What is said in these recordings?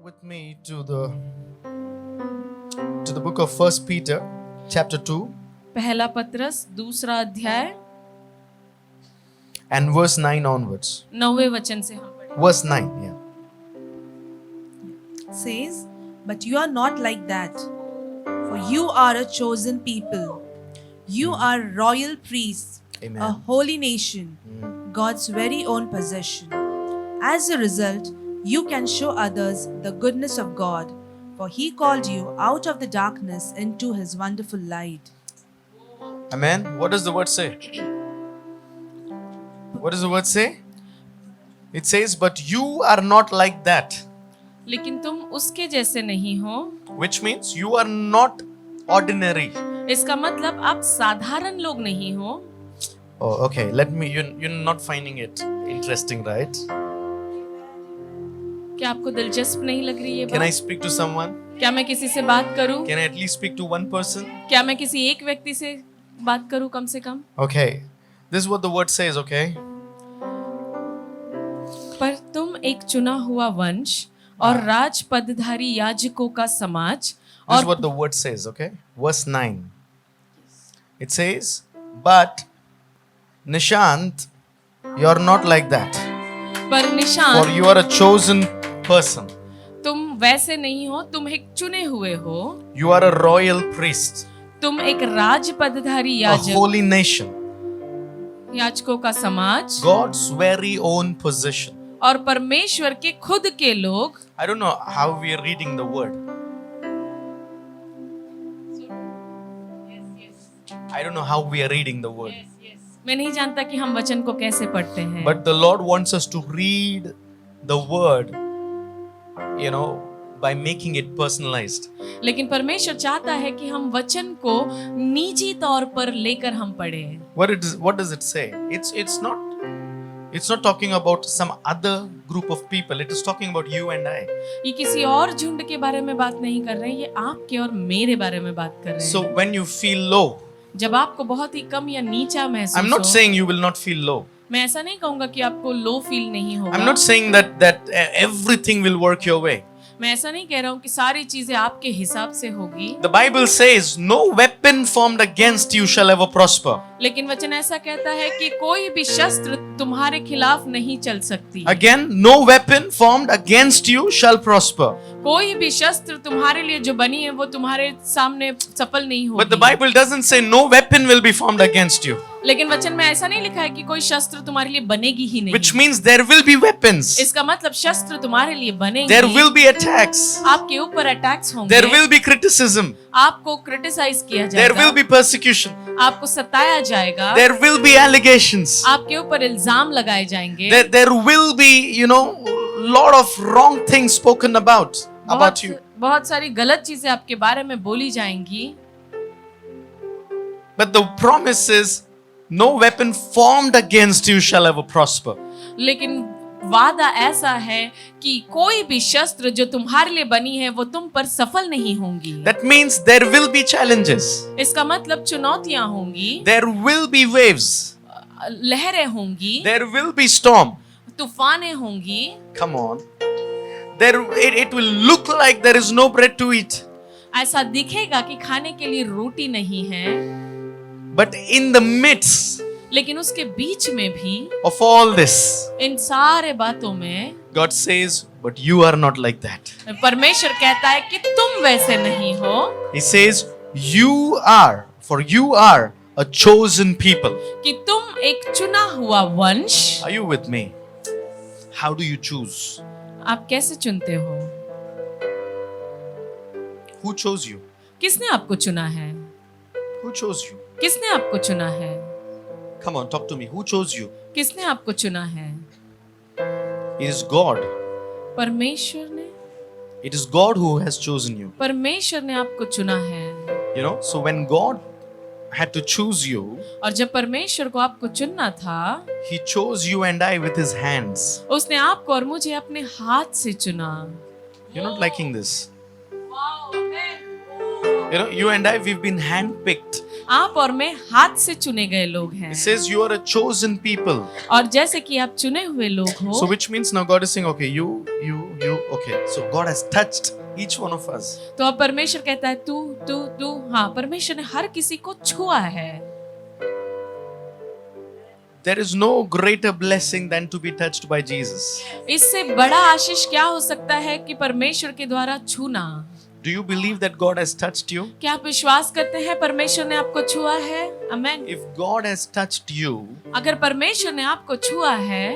with me to the book of First Peter, chapter 2, पहला पत्रस दूसरा अध्याय and verse 9 onwards. 9वें वचन से हम पढ़ें। Verse 9, yeah. says, "But you are not like that, for you are a chosen people. You are royal priests, Amen. a holy nation, God's very own possession. As a result, you can show others the goodness of God, for He called you out of the darkness into His wonderful light." Amen. What does the word say? What does the word say? It says, but you are not like that. लेकिन तुम उसके जैसे नहीं हो। Which means you are not ordinary. इसका मतलब आप साधारण लोग नहीं हो। Oh, okay. You're not finding it interesting, right? क्या आपको दिलचस्प नहीं लग रही ये Can I बात? speak to someone? क्या मैं किसी से बात करूं? Can I at least speak to one person? क्या मैं किसी एक व्यक्ति से बात करूं कम से कम? Okay. This is what the word says, okay? पर तुम एक चुना हुआ वंश और राज पदधारी याजकों का समाज This is और what the word says, okay? Verse 9. It says, but Nishant, you're not like that. पर For निशान you are a chosen person. तुम वैसे नहीं हो, तुम एक चुने हुए हो, You are a royal priest, तुम एक राज पदधारी a याजक, holy nation, याजकों का समाज God's very own possession. और परमेश्वर के खुद के लोग। I don't know how we are reading the word. I don't know how we are reading the word. मैं नहीं जानता कि हम वचन को कैसे पढ़ते हैं, But the Lord wants us to read the word, by making it personalized. लेकिन परमेश्वर चाहता है कि हम वचन को निजी तौर पर लेकर हम पढ़ें। What does it say? It's not talking about some other group of people. It is talking about you and I. ये किसी और झुंड के बारे में बात नहीं कर रहे हैं, ये आपके और मेरे बारे में बात कर रहे हैं। So when you feel low, जब आपको बहुत ही कम या नीचा महसूस I'm not हो, saying you will not feel low. मैं ऐसा नहीं कहूंगा कि आपको लो फील नहीं होगा। I'm not saying that everything will work your way. मैं ऐसा नहीं कह रहा हूँ कि सारी चीजें आपके हिसाब से होगी। The Bible says, no weapon formed against you shall ever prosper. लेकिन वचन ऐसा कहता है कि कोई भी शस्त्र तुम्हारे खिलाफ नहीं चल सकती। Again, no weapon formed against you shall prosper. कोई भी शस्त्र तुम्हारे लिए जो बनी है वो तुम्हारे सामने सफल नहीं But the होगी। Bible doesn't say no weapon will be formed against you. लेकिन वचन में ऐसा नहीं लिखा है कि कोई शस्त्र तुम्हारे लिए बनेगी ही नहीं। Which means there will be weapons. इसका मतलब शस्त्र तुम्हारे लिए बनेंगे। There will be attacks. आपके ऊपर अटैक्स होंगे। There will be criticism. आपको क्रिटिसाइज किया There जाएगा। will be persecution. आपको सताया जाएगा। There will be allegations. आपके ऊपर इल्जाम लगाए जाएंगे। There will be, lot of wrong things spoken about you. बहुत सारी गलत चीजें आपके बारे में बोली जाएंगी। But the promise is, no weapon formed against you shall ever prosper. लेकिन वादा ऐसा है कि कोई भी शस्त्र जो तुम्हारे लिए बनी है वो तुम पर सफल नहीं होंगी। That means there will be challenges. इसका मतलब चुनौतियां होंगी, There will be waves. लहरें होंगी, There will be storm. तूफानें होंगी। Come on. It will look like there is no bread to eat. ऐसा दिखेगा कि खाने के लिए रोटी नहीं है, But in the midst लेकिन उसके बीच में भी of all this, इन सारे बातों में God says, but you are not like that. परमेश्वर कहता है कि तुम वैसे नहीं हो। He says, for you are a chosen people. कि तुम एक चुना हुआ वंश। Are you with me? How do you choose? आप कैसे चुनते हो? Who chose you? किसने आपको चुना है? Who chose you? किसने आपको चुना है? Come on, talk to me. Who chose you? किसने आपको चुना है? It is God. परमेश्वर ने। It is God who has chosen you. परमेश्वर ने आपको चुना है। So when God had to choose you, और जब परमेश्वर को आपको चुनना था, He chose you and I with His hands. उसने आपको और मुझे अपने हाथ से चुना। You're not liking this. You and I, we've been handpicked. आप और मैं हाथ से चुने गए लोग हैं। It says you are a chosen people. और जैसे कि आप चुने हुए लोग हो, So which means now God is saying, okay, you, okay. So God has touched each one of us. तो अब परमेश्वर कहता है तू, हाँ, परमेश्वर ने हर किसी को छुआ है। There is no greater blessing than to be touched by Jesus. इससे बड़ा आशीष क्या हो सकता है कि परमेश्वर के द्वारा छूना। Do you believe that God has touched you? क्या आप विश्वास करते हैं परमेश्वर ने आपको छुआ है? आमेन। If God has touched you, अगर परमेश्वर ने आपको छुआ है,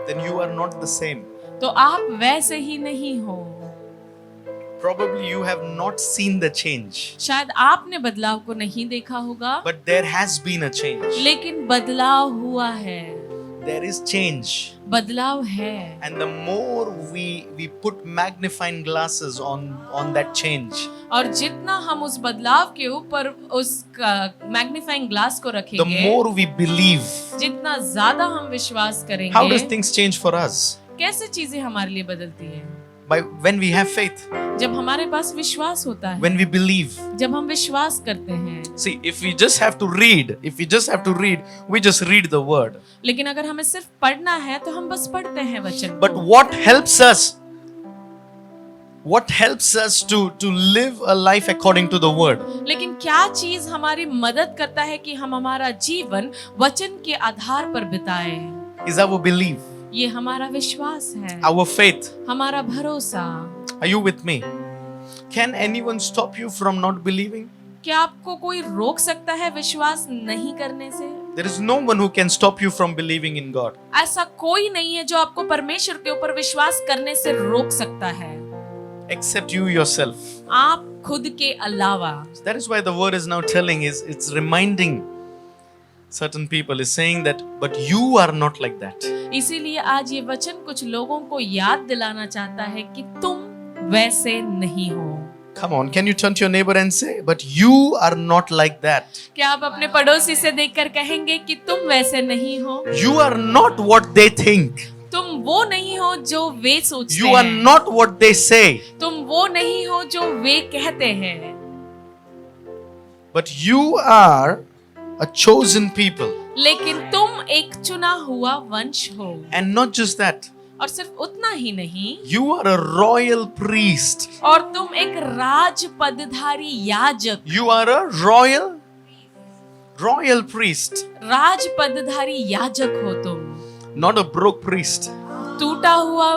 then you are not the same. तो आप वैसे ही नहीं हो। Probably you have not seen the change, शायद आपने बदलाव को नहीं देखा होगा, but there has been a change. लेकिन बदलाव हुआ है। There is change. बदलाव है। And the more we put magnifying glasses on that change, और जितना हम उस बदलाव के ऊपर उस मैग्नीफाइंग ग्लास को the रखेंगे, more we believe. जितना ज्यादा हम विश्वास How does करेंगे, things change for us? कैसे चीजें हमारे लिए बदलती हैं? By when we have faith, जब हमारे पास विश्वास होता है, when we believe. जब हम विश्वास करते हैं। See, if we just have to read, we just read the word. लेकिन अगर हमें सिर्फ पढ़ना है तो हम बस पढ़ते हैं वचन But को। what helps us to live a life according to the word? लेकिन क्या चीज हमारी मदद करता है कि हम हमारा जीवन वचन के आधार पर बिताए? Is our belief, ये हमारा विश्वास है, our faith. हमारा भरोसा। Are you with me? Can anyone stop you from not believing? क्या आपको कोई रोक सकता है विश्वास नहीं करने से? There is no one who can stop you from believing in God. ऐसा कोई नहीं है जो आपको परमेश्वर के ऊपर विश्वास करने से रोक सकता है, Except you yourself. आप खुद के अलावा। That is why the word is now telling, it's reminding certain people, is saying that, but you are not like that. इसीलिए आज ये वचन कुछ लोगों को याद दिलाना चाहता है कि तुम वैसे नहीं हो। Come on, can you turn to your neighbor and say, but you are not like that. क्या आप अपने पड़ोसी से देखकर कहेंगे कि तुम वैसे नहीं हो? You are not what they think. तुम वो नहीं हो जो वे सोचते You are हैं। not what they say. तुम वो नहीं हो जो वे कहते हैं। But you are a chosen people. लेकिन तुम एक चुना हुआ वंश हो। And not just that, और सिर्फ उतना ही नहीं, you are a royal priest. और तुम एक राज पदधारी याजक। You are a royal priest, राज पदधारी याजक हो तुम। not a broke priest. टूटा हुआ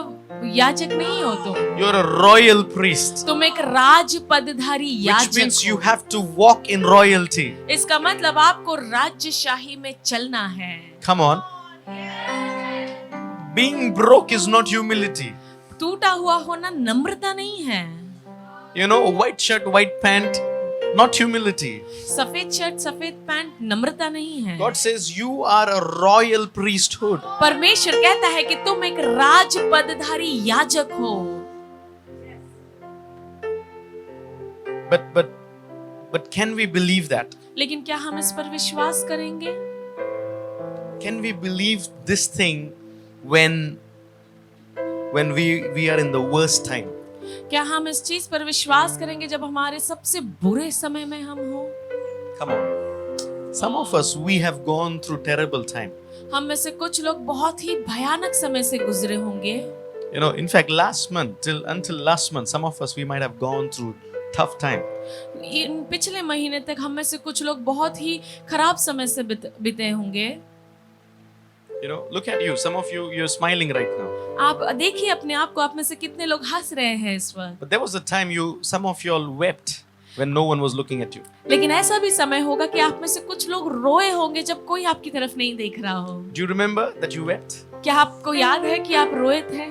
याजक नहीं हो तुम। You are a royal priest, तुम एक राज पदधारी which याजक means you हो। have to walk in royalty. इसका मतलब आपको राज्यशाही में चलना है। Come on. Being broke is not humility. टूटा हुआ होना नम्रता नहीं है। You know, white shirt, white pant, not humility. सफेद शर्ट सफेद पैंट नम्रता नहीं है। God says you are a royal priesthood. परमेश्वर कहता है कि तुम एक राज पदधारी याजक हो। But can we believe that? लेकिन क्या हम इस पर विश्वास करेंगे? Can we believe this thing when we are in the worst time? क्या हम इस चीज पर विश्वास करेंगे जब हमारे सबसे बुरे समय में हम हो? Come on. Some of us, we have gone through terrible time. हम में से कुछ लोग बहुत ही भयानक समय से गुजरे होंगे। You know, in fact, until last month, some of us, we might have gone through tough time. इन पिछले महीने तक हम में से कुछ लोग बहुत ही खराब समय से बीते होंगे। You know, look at you. Some of you, you're smiling right now. आप देखिए अपने आप को, आप में से कितने लोग हंस रहे हैं इस वक्त। But there was a time some of you all wept when no one was looking at you. लेकिन ऐसा भी समय होगा कि आप में से कुछ लोग रोए होंगे जब कोई आपकी तरफ नहीं देख रहा हो। Do you remember that you wept? क्या आपको याद है कि आप रोए थे?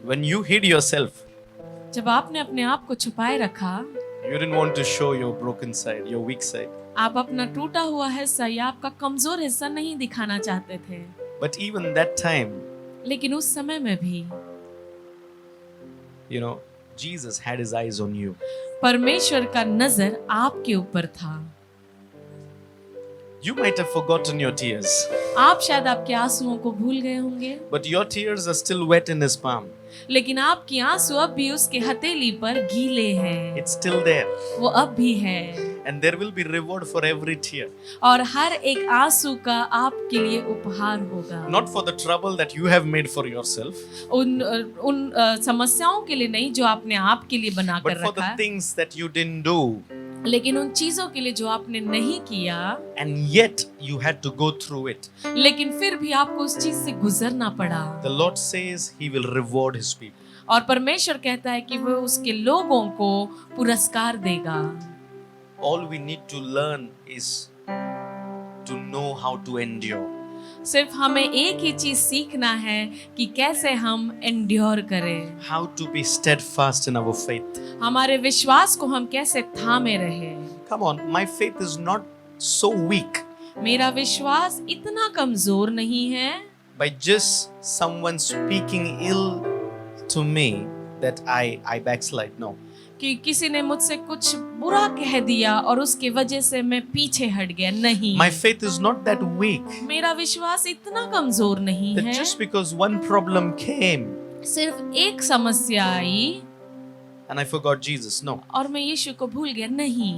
When you hid yourself, जब आपने अपने आप को छुपाए रखा, you didn't want to show your broken side, your weak side. आप अपना टूटा हुआ हिस्सा या आपका कमजोर हिस्सा नहीं दिखाना चाहते थे। But even that time, लेकिन उस समय में भी you know, Jesus had his eyes on you. परमेश्वर का नजर आपके ऊपर था। You might have forgotten your tears, आप शायद आपके आंसुओं को भूल गए होंगे, but your tears are still wet in His palm. लेकिन आपकी आंसू अब भी उसके हथेली पर गीले हैं। It's still there. वो अब भी है, And there will be reward for every tear. और हर एक आंसू का आपके लिए उपहार होगा। Not for the trouble that you have made for yourself, उन समस्याओं के लिए नहीं जो आपने आपके लिए बना but कर for रखा the है, things that you didn't do, लेकिन उन चीजों के लिए जो आपने नहीं किया, and yet you had to go through it. लेकिन फिर भी आपको उस चीज से गुजरना पड़ा। The Lord says He will reward His people. और परमेश्वर कहता है कि वो उसके लोगों को पुरस्कार देगा। All we need to learn is to know how to endure. सिर्फ हमें एक ही चीज सीखना है कि कैसे हम एंड्योर करें, How to be steadfast in our faith. हमारे विश्वास को हम कैसे थामे रहे। Come on, my faith is not so weak मेरा विश्वास इतना कमजोर नहीं है by just someone speaking ill to me that I backslide. No. कि किसी ने मुझसे कुछ बुरा कह दिया और उसके वजह से मैं पीछे हट गया। नहीं, My faith is not that weak मेरा विश्वास इतना कमजोर नहीं that है। just because one problem came सिर्फ एक समस्या आई and I forgot Jesus. No. और मैं यीशु को भूल गया। नहीं,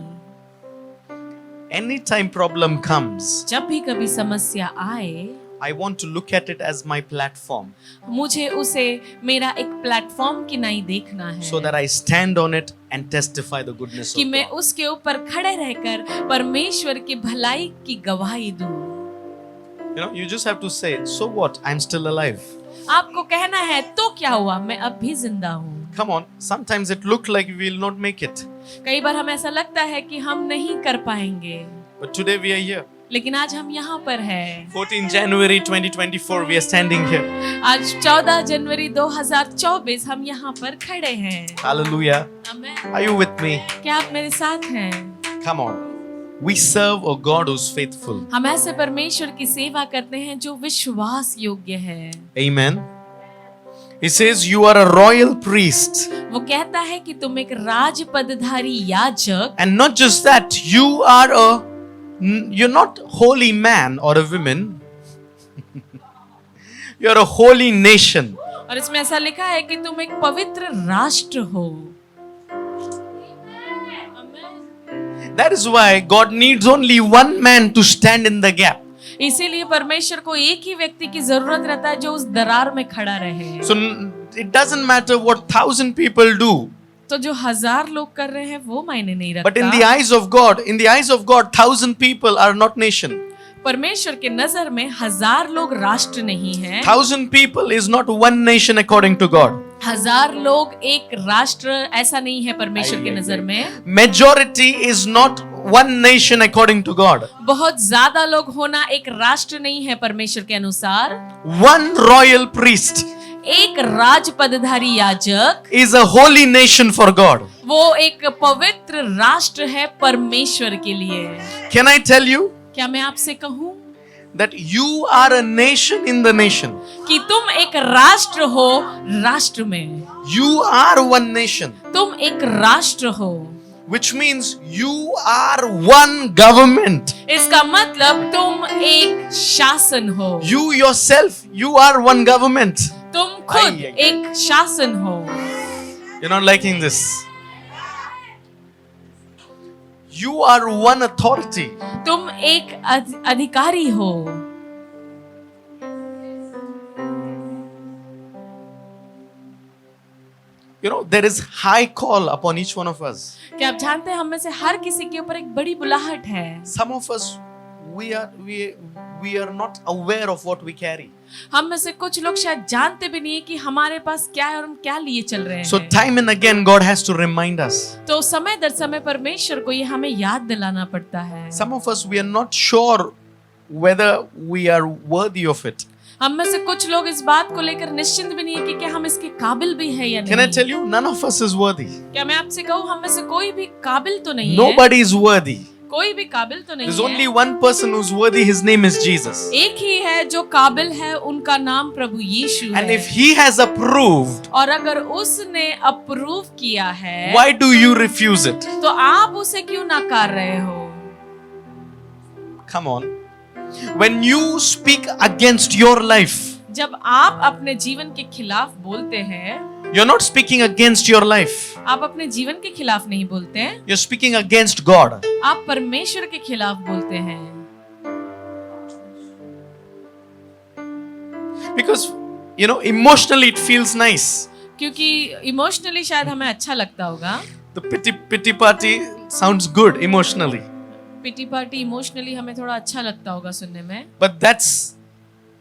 Anytime problem comes, जब भी कभी समस्या आए, I want to look at it as my platform मुझे उसे मेरा एक प्लेटफॉर्म की नहीं देखना है, so that I stand on it and testify the goodness कि of मैं God. उसके ऊपर खड़े रहकर परमेश्वर की भलाई की गवाही दूं। You know, you just have to say, so what? I'm still alive. आपको कहना है तो क्या हुआ, मैं अब भी जिंदा हूँ। Come on, sometimes it looked like we will not make it. कई बार हमें ऐसा लगता है कि हम नहीं कर पाएंगे, But today we are here. लेकिन आज हम यहाँ पर हैं। 14 January 2024, we are standing here. आज 14 जनवरी 2024 हम यहाँ पर खड़े हैं। Hallelujah. आमीन। Are you with me? क्या आप मेरे साथ हैं? Come on. We serve a God who's faithful. हम ऐसे परमेश्वर की सेवा करते हैं जो विश्वास योग्य है। Amen. He says you are a royal priest. वो कहता है कि तुम एक राजपदधारी याजक, And not just that, you're not holy man or a woman. You're a holy nation. और इसमें ऐसा लिखा है कि तुम एक पवित्र राष्ट्र हो। That is why God needs only one man to stand in the gap. इसीलिए परमेश्वर को एक ही व्यक्ति की जरूरत रहता है जो उस दरार में खड़ा रहे। So it doesn't matter what 1,000 people do. तो जो 1000 लोग कर रहे हैं वो मायने नहीं But in the रखता। eyes of God, 1,000 people are not nation. परमेश्वर के नजर में 1000 लोग राष्ट्र नहीं है। 1,000 people is not one nation according to God. 1000 लोग एक राष्ट्र ऐसा नहीं है परमेश्वर के नजर में। Majority is not one nation according to God. बहुत ज्यादा लोग होना एक राष्ट्र नहीं है परमेश्वर के अनुसार। One royal priest एक राजपदधारी याजक is a holy nation for God. वो एक पवित्र राष्ट्र है परमेश्वर के लिए। Can I tell you क्या मैं आपसे कहूं that you are a nation in the nation? कि तुम एक राष्ट्र हो राष्ट्र में। You are one nation, तुम एक राष्ट्र हो, which means you are one government. इसका मतलब तुम एक शासन हो। You yourself, you are one government. तुम खुद आई, आई। एक शासन हो। You're not liking this. You are one authority. तुम एक अधिकारी हो। You know, there is high call upon each one of us. क्या आप जानते हैं हम में से हर किसी के ऊपर एक बड़ी बुलाहट है। Some of us, we are not aware of what we carry. हम में से कुछ लोग शायद जानते भी नहीं है कि हमारे पास क्या है और हम क्या लिए चल रहे So हैं। time and again, God has to remind us. तो समय दर समय परमेश्वर को ये हमें याद दिलाना पड़ता है। Some of us, we are not sure whether we are worthy of it. हम में से कुछ लोग इस बात को लेकर निश्चिंत भी नहीं है कि क्या हम इसके काबिल भी है या Can I नहीं। tell you, none of us is worthy. क्या मैं आपसे कहूँ हम में से कोई भी काबिल तो नहीं है। Nobody is worthy. कोई भी काबिल तो नहीं There's only है। one person who's worthy. His name is Jesus. एक ही है जो काबिल है, उनका नाम प्रभु यीशु And है। if he has approved, और अगर उसने अप्रूव किया है, why do you refuse it? तो आप उसे क्यों नकार रहे हो? Come on. When you speak against your life, जब आप अपने जीवन के खिलाफ बोलते हैं, you're not speaking against your life. आप अपने जीवन के खिलाफ नहीं बोलते हैं, You're speaking against God. आप परमेश्वर के खिलाफ बोलते हैं। Because, you know, emotionally it feels nice. क्योंकि इमोशनली शायद हमें अच्छा लगता होगा। The pity party sounds good emotionally. Pity party emotionally हमें थोड़ा अच्छा लगता होगा सुनने में, But that's,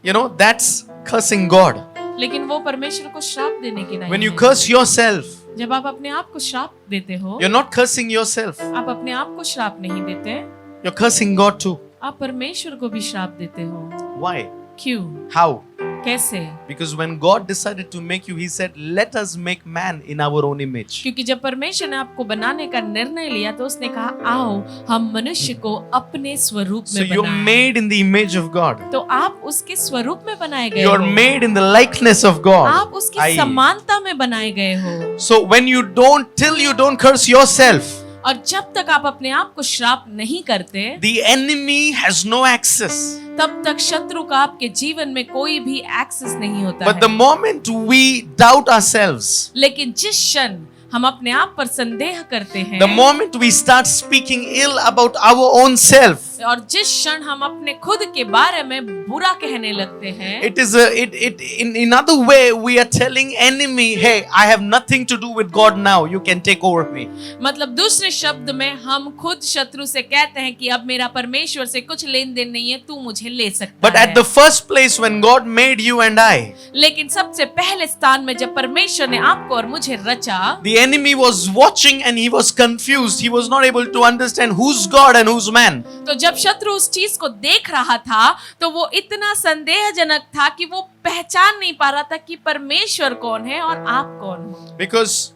you know, that's cursing God. लेकिन वो परमेश्वर को श्राप देने की नहीं When you है। curse yourself, जब आप अपने आप को श्राप देते हो, you're not cursing yourself. आप अपने आप को श्राप नहीं देते, You're cursing God too. आप परमेश्वर को भी श्राप देते हो। Why? क्यों? How? कैसे? Because when God decided to make you, He said, let us make man in our own image. क्योंकि जब परमेश्वर ने आपको बनाने का निर्णय लिया तो उसने कहा आओ हम मनुष्य को अपने स्वरूप So में you're बनाएं। made in the image of God. तो आप उसके स्वरूप में बनाए गए You're हो, made in the likeness of God. आप उसकी I- समानता में बनाए गए हो। So when you don't, till you don't curse yourself, और जब तक आप अपने आप को श्राप नहीं करते, the enemy has no access. तब तक शत्रु का आपके जीवन में कोई भी एक्सेस नहीं होता But the है। moment we doubt ourselves, लेकिन जिस क्षण हम अपने आप पर संदेह करते हैं, the moment we start speaking ill about our own self, और जिस क्षण हम अपने खुद के बारे में बुरा कहने लगते हैं, it is in other way we are telling enemy, hey, I have nothing to do with God now. You can take over me. मतलब दूसरे शब्द में हम खुद शत्रु से कहते हैं कि अब मेरा परमेश्वर से कुछ लेन देन नहीं है, तू मुझे ले सकता But है। at the first place, when God made you and I, लेकिन सबसे पहले स्थान में जब परमेश्वर ने आपको और मुझे रचा, the enemy was watching and he was confused. He was not able to understand who's God and who's man. तो जब शत्रु उस चीज को देख रहा था तो वो इतना संदेहजनक था कि वो पहचान नहीं पा रहा था कि परमेश्वर कौन है और आप कौन हो, Because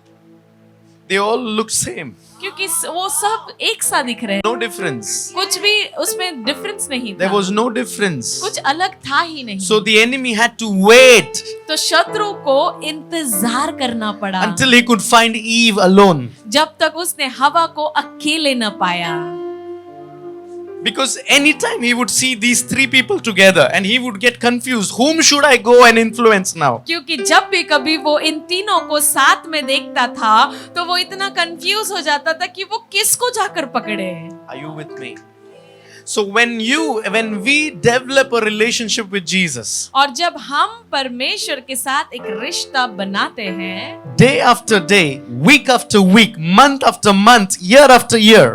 they all look same. क्योंकि वो सब एक सा दिख रहे हैं, No difference. कुछ भी उसमें डिफरेंस नहीं There था, was no difference. कुछ अलग था ही नहीं। So the enemy had to wait तो शत्रु को इंतजार करना पड़ा until he could find Eve alone. जब तक उसने हवा को अकेले न पाया, Because anytime he would see these three people together and he would get confused. Whom should I go and influence now? क्योंकि जब भी कभी वो इन तीनों को साथ में देखता था तो वो इतना कंफ्यूज हो जाता था कि वो किसको जाकर पकड़े। Are you with me? So when we develop a relationship with Jesus, और जब हम परमेश्वर के साथ एक रिश्ता बनाते हैं, day after day, week after week, month after month, year after year,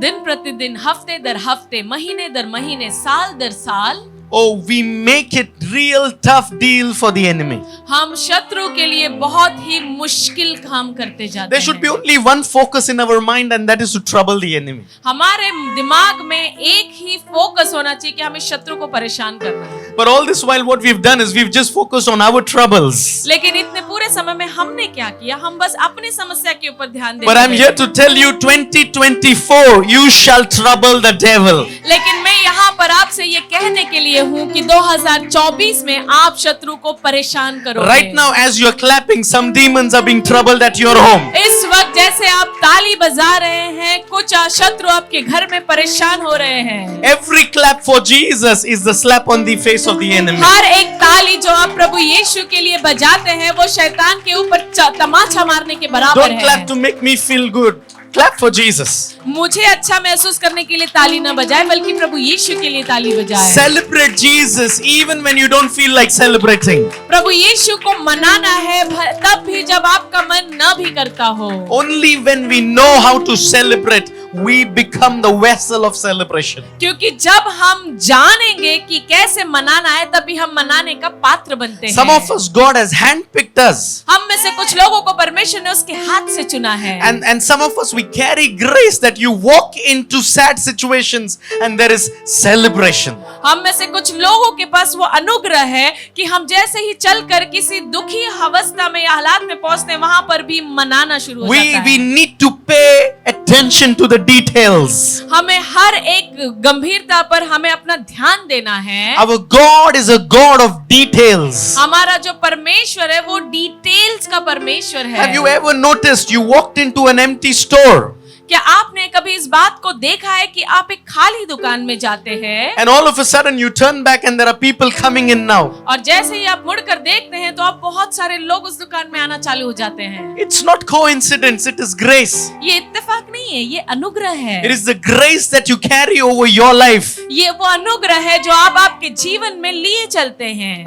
दिन प्रतिदिन, हफ्ते दर हफ्ते, महीने दर महीने, साल दर साल, oh, we make it real tough deal for the enemy. हम शत्रु के लिए बहुत ही मुश्किल काम करते जाते There should be हैं। only one focus in our mind, and that is to trouble the enemy. हमारे दिमाग में एक ही फोकस होना चाहिए कि हमें शत्रु को परेशान करना है। But all this while, what we've done is we've just focused on our troubles. लेकिन इतने पूरे समय में हमने क्या किया? हम बस अपनी समस्या के ऊपर ध्यान देते But I'm here to tell you, 2024, you shall trouble the devil. लेकिन मैं यहाँ पर आपसे ये कहने के लिए हूँ कि 2024 में आप शत्रु को परेशान करोगे। Right now, as you're clapping, some demons are being troubled at your home. इस वक्त जैसे आप ताली बजा रहे हैं, कुछ शत्रु आपके घर में परेशान हो रहे हैं। Every clap for Jesus is the slap on the face of the enemy. हर एक ताली जो आप प्रभु यीशु के लिए बजाते हैं वो शैतान के ऊपर तमाचा मारने के बराबर Don't clap है। to make me feel good. Clap for Jesus. मुझे अच्छा महसूस करने के लिए ताली न बजाए, बल्कि प्रभु यीशु के लिए ताली बजाए। Celebrate Jesus even when you don't feel like celebrating. प्रभु यीशु को मनाना है तब भी जब आपका मन न भी करता हो। Only when we know how to celebrate, we become the vessel of celebration. क्योंकि जब हम जानेंगे कि कैसे मनाना है तभी हम मनाने का पात्र बनते हैं। Some of us, God has handpicked us. हम में से कुछ लोगों को परमेश्वर ने उसके हाथ से चुना है। And some of us, we carry grace that you walk into sad situations and there is celebration. हम में से कुछ लोगों के पास वो अनुग्रह है कि हम जैसे ही चलकर किसी दुखी अवस्था में या हालात में पहुंचते हैं, वहां पर भी मनाना शुरू हो जाता We है। need to pay attention to the details. हमें हर एक गंभीरता पर हमें अपना ध्यान देना है। Our God is a God of details. हमारा जो परमेश्वर है वो डिटेल्स का परमेश्वर है। Have you ever noticed you walked into an empty store? क्या आपने कभी इस बात को देखा है कि आप एक खाली दुकान में जाते हैं and all of a sudden you turn back and there are people coming in now? और जैसे ही आप मुड़कर देखते हैं तो आप बहुत सारे लोग उस दुकान में आना चालू हो जाते हैं। It's not coincidence, it is grace. ये इत्तेफाक नहीं है, ये अनुग्रह है। It is the grace that you carry over your life. ये वो अनुग्रह है जो आप आपके जीवन में लिए चलते हैं।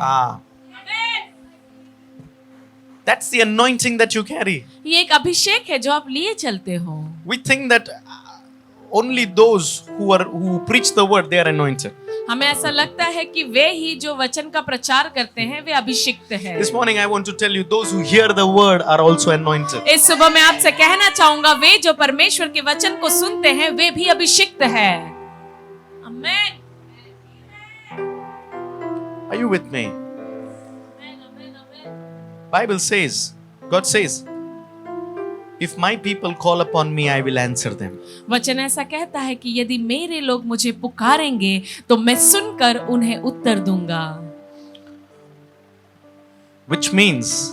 That's the anointing that you carry. ये एक अभिषेक है जो आप लिए चलते हो। We think that only those who preach the word, they are anointed. हमें ऐसा लगता है कि वे ही जो वचन का प्रचार करते हैं वे अभिषिक्त हैं। This morning I want to tell you, those who hear the word are also anointed. इस सुबह मैं आपसे कहना चाहूंगा, वे जो परमेश्वर के वचन को सुनते हैं वे भी अभिषिक्त हैं। आमीन। Are you with me? Bible says, God says, if my people call upon me, I will answer them. वचन ऐसा कहता है कि यदि मेरे लोग मुझे पुकारेंगे तो मैं सुनकर उन्हें उत्तर दूंगा। Which means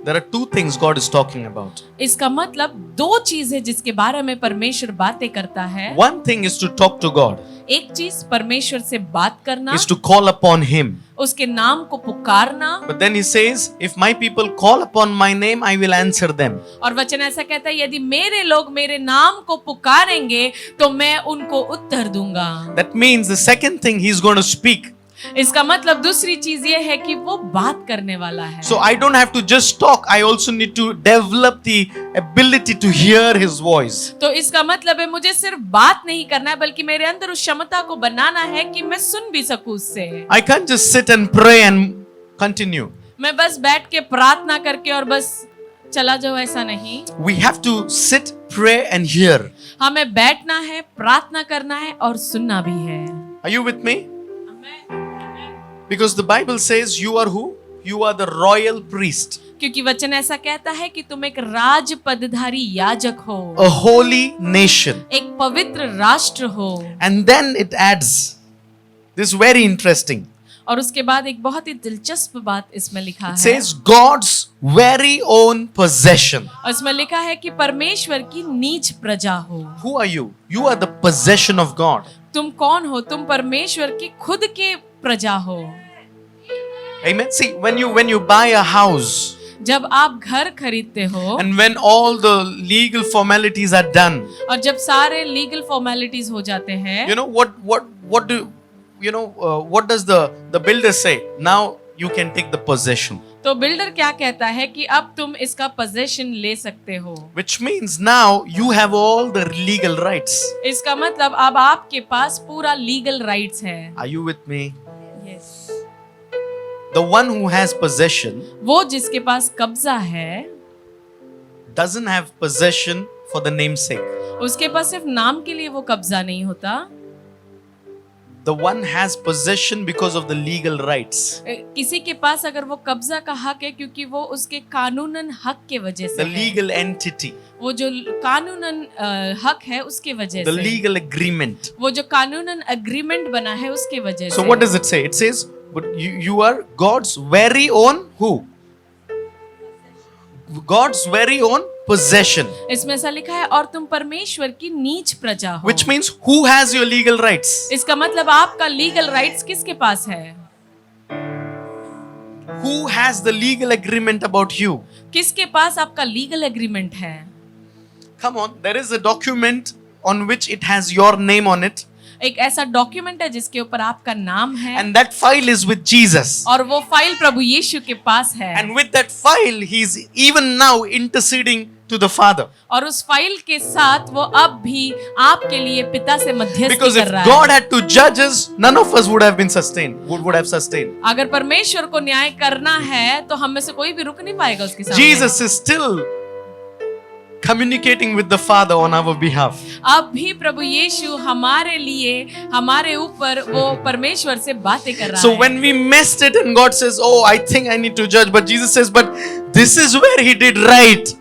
there are two things God is talking about. इसका मतलब दो चीजें जिसके बारे में परमेश्वर बातें करता है। One thing is to talk to God, एक चीज परमेश्वर से बात करना, is to call upon Him. उसके नाम को पुकारना। But then He says, if my people call upon my name, I will answer them. और वचन ऐसा कहता है, यदि मेरे लोग मेरे नाम को पुकारेंगे तो मैं उनको उत्तर दूंगा। That means the second thing He's going to speak. इसका मतलब दूसरी चीज ये है कि वो बात करने वाला है। So I don't have to just talk, I also need to develop the ability to hear His voice. तो इसका मतलब है मुझे सिर्फ बात नहीं करना है बल्कि मेरे अंदर उस क्षमता को बनाना है कि मैं सुन भी सकूं उससे। I can't just sit and pray and continue. मैं बस बैठ के प्रार्थना करके और बस चला जाओ, ऐसा नहीं। We have to sit, pray and hear. हमें बैठना है, प्रार्थना करना है और सुनना भी है। Are you with me? Because the Bible says you are who? You are the royal priest. क्योंकि वचन ऐसा कहता है कि तुम एक राज पदधारी याजक हो, A holy nation. एक पवित्र राष्ट्र हो। And then it adds this very interesting. और उसके बाद एक बहुत ही दिलचस्प बात इसमें लिखा It है। says God's very own possession. और इसमें लिखा है कि परमेश्वर की नीच प्रजा हो। Who are you? You are the possession of God. तुम कौन हो? तुम परमेश्वर की खुद के प्रजा हो। Amen. See, when you buy a house जब आप घर खरीदते हो and when all the legal formalities are done, और जब सारे लीगल फॉर्मेलिटीज हो जाते हैं, you know what do you know what does the builder say? Now you can take the possession. तो बिल्डर क्या कहता है कि अब तुम इसका पोजेशन ले सकते हो। Which means now you have all the legal rights. इसका मतलब अब आपके पास पूरा लीगल राइट्स है। Are you with me? Yes. The one who has possession वो जिसके पास कब्जा है doesn't have possession for the name's sake. उसके पास सिर्फ नाम के लिए वो कब्जा नहीं होता, The one has possession because of the legal rights. किसी के पास अगर वो कब्जा का हक है क्योंकि वो उसके कानूनन हक के वजह से The है। legal entity, वो जो कानूनन हक है उसके वजह the से, legal agreement. वो जो कानूनन एग्रीमेंट बना है उसके वजह So से। what does it say? It says, but you are God's very own who? God's very own possession. इसमें ऐसा लिखा है और तुम परमेश्वर की नीच प्रजा हो। Which means who has your legal rights? इसका मतलब आपका लीगल राइट्स किसके पास है? Who has the legal agreement about you? किसके पास आपका लीगल एग्रीमेंट है? Come on, there is a document on which it has your name on it. एक ऐसा डॉक्यूमेंट है जिसके ऊपर आपका नाम है And that file is with Jesus. और वो फाइल प्रभु यीशु के पास है। And with that file, he's even now interceding to the Father. और उस फाइल के साथ वो अब भी आपके लिए पिता से मध्यस्थी Because if कर रहा God है। had to judge us, none of us would have been sustained, would have sustained. अगर परमेश्वर को न्याय करना है तो हम में से कोई भी रुक नहीं पाएगा उसके सामने। Jesus is still communicating with the Father on our behalf. अब भी प्रभु यीशु हमारे लिए, हमारे ऊपर वो परमेश्वर से बातें कर रहा So है। when we messed it and God says, oh, I think I need to judge, but Jesus says, but this is where he did right.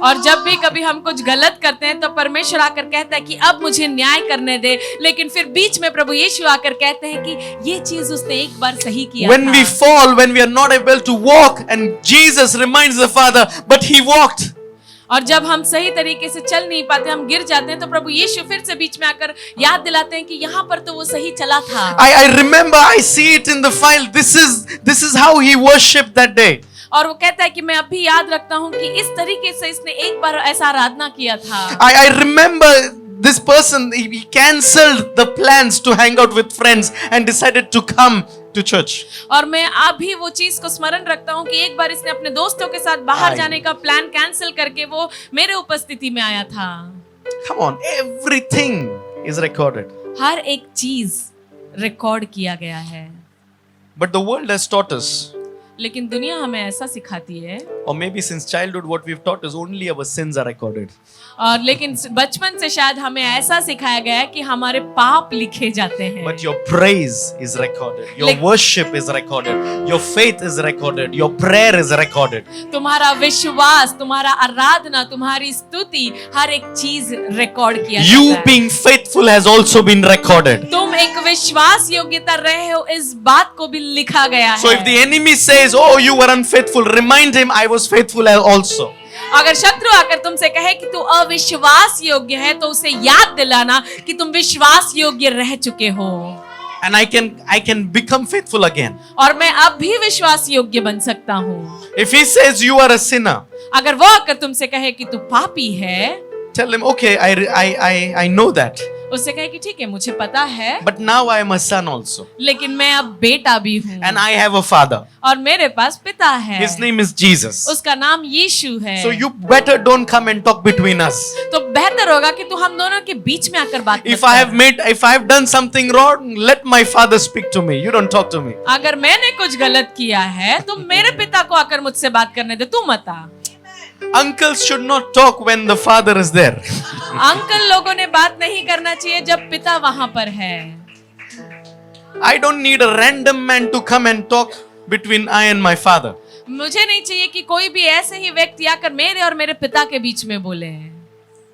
और जब भी कभी हम कुछ गलत करते हैं तो परमेश्वर आकर कहता है कि अब मुझे न्याय करने दे, लेकिन फिर बीच में प्रभु यीशु आकर कहते हैं कि ये चीज उसने एक बार सही किया When था। we fall, when we are not able to walk, and Jesus reminds the Father, but he walked. और जब हम सही तरीके से चल नहीं पाते, हम गिर जाते हैं, तो प्रभु यीशु फिर से बीच में आकर याद दिलाते हैं कि यहाँ पर तो वो सही चला था। I remember, I see it in the file. This is how he worshipped that day. और वो कहता है कि मैं अभी याद रखता हूँ कि इस तरीके से इसने एक बार ऐसा आराधना किया था। I remember this person, he cancelled the plans to hang out with friends and decided to come to church. और मैं अभी वो चीज को स्मरण रखता हूँ कि एक बार इसने अपने दोस्तों के साथ बाहर जाने का प्लान कैंसिल करके वो मेरे उपस्थिति में आया था। Come on, everything is recorded. हर एक चीज रिकॉर्ड किया गया है। But the world has taught us, लेकिन दुनिया हमें ऐसा सिखाती है, or maybe since childhood what we've taught is only our sins are recorded. और लेकिन बचपन से शायद हमें ऐसा सिखाया गया है कि हमारे पाप लिखे जाते हैं। But your praise is recorded, your worship is recorded, your faith is recorded, your prayer is recorded. तुम्हारा विश्वास, तुम्हारा आराधना, तुम्हारी स्तुति, हर एक चीज रिकॉर्ड किया जाता You है। being faithful has also been recorded. तुम एक विश्वास योग्यता रहे हो, इस बात को भी लिखा गया So है। if the enemy says, oh, you were unfaithful, remind him I was faithful also. अगर शत्रु आकर तुमसे कहे कि तू अविश्वास योग्य है, तो उसे याद दिलाना कि तुम विश्वास योग्य रह चुके हो। And I can become faithful again. और मैं अब भी विश्वास योग्य बन सकता हूँ। If he says you are a sinner, अगर वो आकर तुमसे कहे कि तू पापी है, tell him, okay, I know that. उससे कहे कि ठीक है, मुझे पता है, But now I am a son also. लेकिन मैं अब बेटा भी हूँ। And I have a father. और मेरे पास पिता है। His name is Jesus. उसका नाम यीशु है। So you better don't come and talk between us. तो बेहतर होगा कि तू हम दोनों के बीच में आकर बात मत कर। If I have done something wrong, let my father speak to me. You don't talk to me. अगर मैंने कुछ गलत किया है, तो मेरे पिता को आकर मुझसे बात करने दे, तू मत आ। Uncles should not talk when the father is there. Uncle लोगों ने बात नहीं करना चाहिए जब पिता वहां पर है। I don't need a random man to come and talk between I and my father. मुझे नहीं चाहिए कि कोई भी ऐसे ही व्यक्ति आकर मेरे और मेरे पिता के बीच में बोले।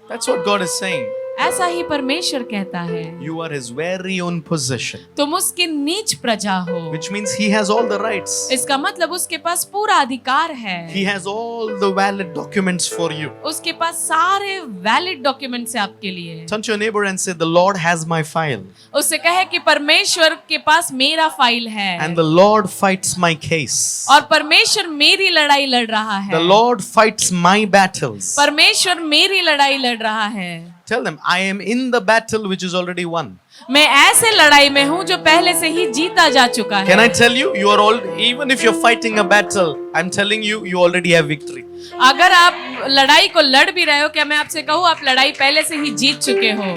That's what God is saying. ऐसा ही परमेश्वर कहता है, You are his very own possession. तुम उसकी नीच प्रजा हो। Which means he has all the rights. इसका मतलब उसके पास पूरा अधिकार है। He has all the valid documents for you. उसके पास सारे वैलिड डॉक्यूमेंट्स है आपके लिए। Turn to your neighbor and say, the Lord has my file. उससे कहे कि परमेश्वर के पास मेरा फाइल है। And the Lord fights my case. और परमेश्वर मेरी लड़ाई लड़ रहा है। The Lord fights my battles. परमेश्वर मेरी लड़ाई लड़ रहा है। Tell them, I am in the battle which is already won. मैं ऐसे लड़ाई में हूँ जो पहले से ही जीता जा चुका है। Can I tell you, you are all, even if you're fighting a battle, I'm telling you, you already have victory. अगर आप लड़ाई को लड़ भी रहे हो, क्या मैं आपसे कहूँ, आप लड़ाई पहले से ही जीत चुके हो।